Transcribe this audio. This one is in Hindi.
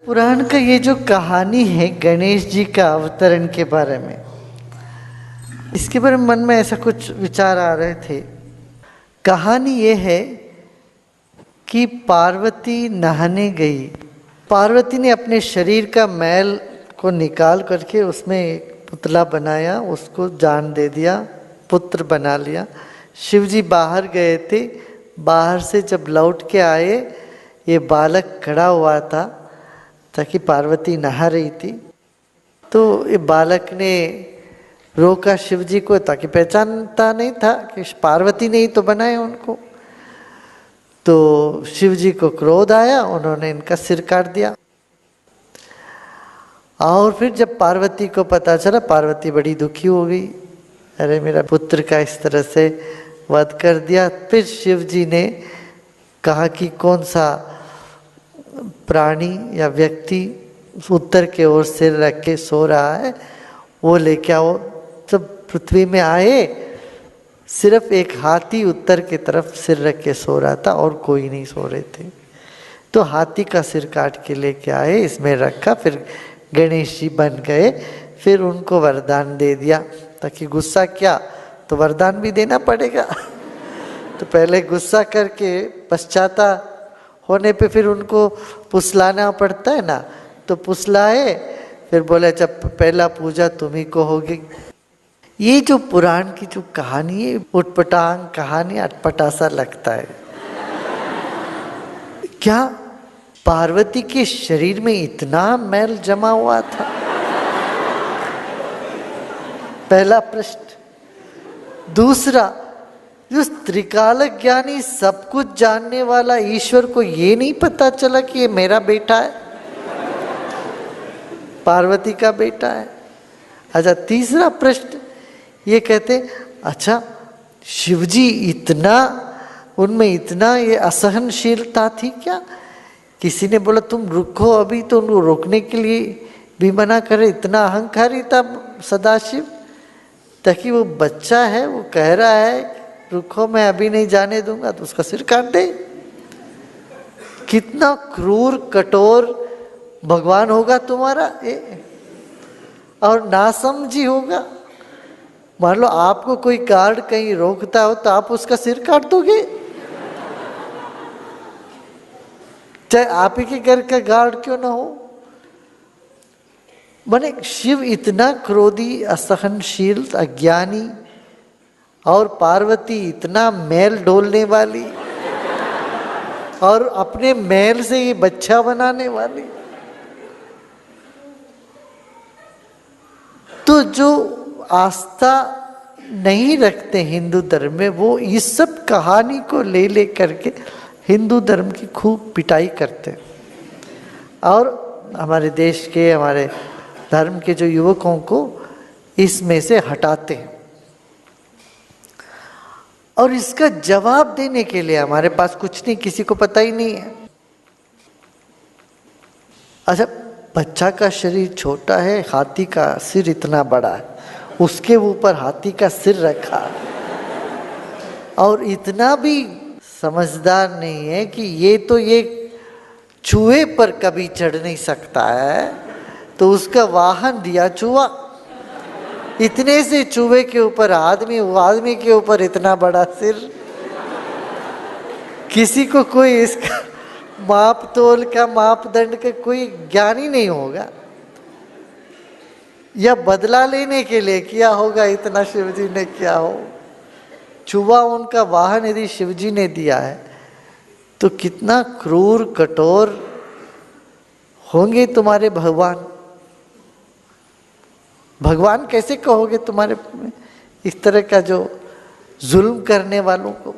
पुराण का ये जो कहानी है गणेश जी का अवतरण के बारे में, इसके बारे में मन में ऐसा कुछ विचार आ रहे थे। कहानी ये है कि पार्वती नहाने गई। पार्वती ने अपने शरीर का मैल को निकाल करके उसमें एक पुतला बनाया, उसको जान दे दिया, पुत्र बना लिया। शिव जी बाहर गए थे, बाहर से जब लौट के आए ये बालक खड़ा हुआ था ताकि पार्वती नहा रही थी। तो ये बालक ने रोका शिव जी को ताकि पहचानता नहीं था कि पार्वती ने ही तो बनाए उनको। तो शिव जी को क्रोध आया, उन्होंने इनका सिर काट दिया। और फिर जब पार्वती को पता चला, पार्वती बड़ी दुखी हो गई, अरे मेरा पुत्र का इस तरह से वध कर दिया। फिर शिव जी ने कहा कि कौन सा प्राणी या व्यक्ति उत्तर के ओर सिर रख के सो रहा है वो लेके आओ। जब पृथ्वी में आए सिर्फ एक हाथी उत्तर की तरफ सिर रख के सो रहा था और कोई नहीं सो रहे थे। तो हाथी का सिर काट के लेके आए, इसमें रखा, फिर गणेश जी बन गए। फिर उनको वरदान दे दिया ताकि गुस्सा किया तो वरदान भी देना पड़ेगा। तो पहले गुस्सा करके पश्चाता होने पे फिर उनको पुसलाना पड़ता है ना, तो पुसलाए, फिर बोले जब पहला पूजा तुम्ही को होगी। ये जो पुराण की जो कहानी है, उटपटांग कहानी, अटपटा सा लगता है। क्या पार्वती के शरीर में इतना मैल जमा हुआ था? पहला प्रश्न। दूसरा, जो त्रिकालक ज्ञानी सब कुछ जानने वाला ईश्वर को ये नहीं पता चला कि ये मेरा बेटा है, पार्वती का बेटा है। अच्छा, तीसरा प्रश्न ये कहते, अच्छा शिवजी इतना, उनमें इतना ये असहनशीलता थी क्या? किसी ने बोला तुम रुको अभी, तो उनको रोकने के लिए भी मना करे, इतना अहंकारी था सदाशिव ताकि वो बच्चा है, वो कह रहा है रुको मैं अभी नहीं जाने दूंगा, तो उसका सिर काट दे। कितना क्रूर कठोर भगवान होगा तुम्हारा और नासमझी होगा। मान लो आपको कोई गार्ड कहीं रोकता हो तो आप उसका सिर काट दोगे, चाहे आप ही के घर का गार्ड क्यों ना हो। माने शिव इतना क्रोधी, असहनशील, अज्ञानी, और पार्वती इतना मैल डोलने वाली और अपने मैल से ये बच्चा बनाने वाली। तो जो आस्था नहीं रखते हिंदू धर्म में, वो इस सब कहानी को ले ले करके हिंदू धर्म की खूब पिटाई करते और हमारे देश के, हमारे धर्म के जो युवकों को इसमें से हटाते हैं। और इसका जवाब देने के लिए हमारे पास कुछ नहीं, किसी को पता ही नहीं है। अच्छा, बच्चा का शरीर छोटा है, हाथी का सिर इतना बड़ा है, उसके ऊपर हाथी का सिर रखा, और इतना भी समझदार नहीं है कि ये तो ये चूहे पर कभी चढ़ नहीं सकता है, तो उसका वाहन दिया चूहा। इतने से चूहे के ऊपर आदमी, वो आदमी के ऊपर इतना बड़ा सिर। किसी को कोई इसका माप तोल का, मापदंड का कोई ज्ञान ही नहीं होगा, या बदला लेने के लिए किया होगा इतना शिवजी ने किया हो। चूहा उनका वाहन यदि शिवजी ने दिया है तो कितना क्रूर कठोर होंगे तुम्हारे भगवान। भगवान कैसे कहोगे तुम्हारे इस तरह का जो जुल्म करने वालों को?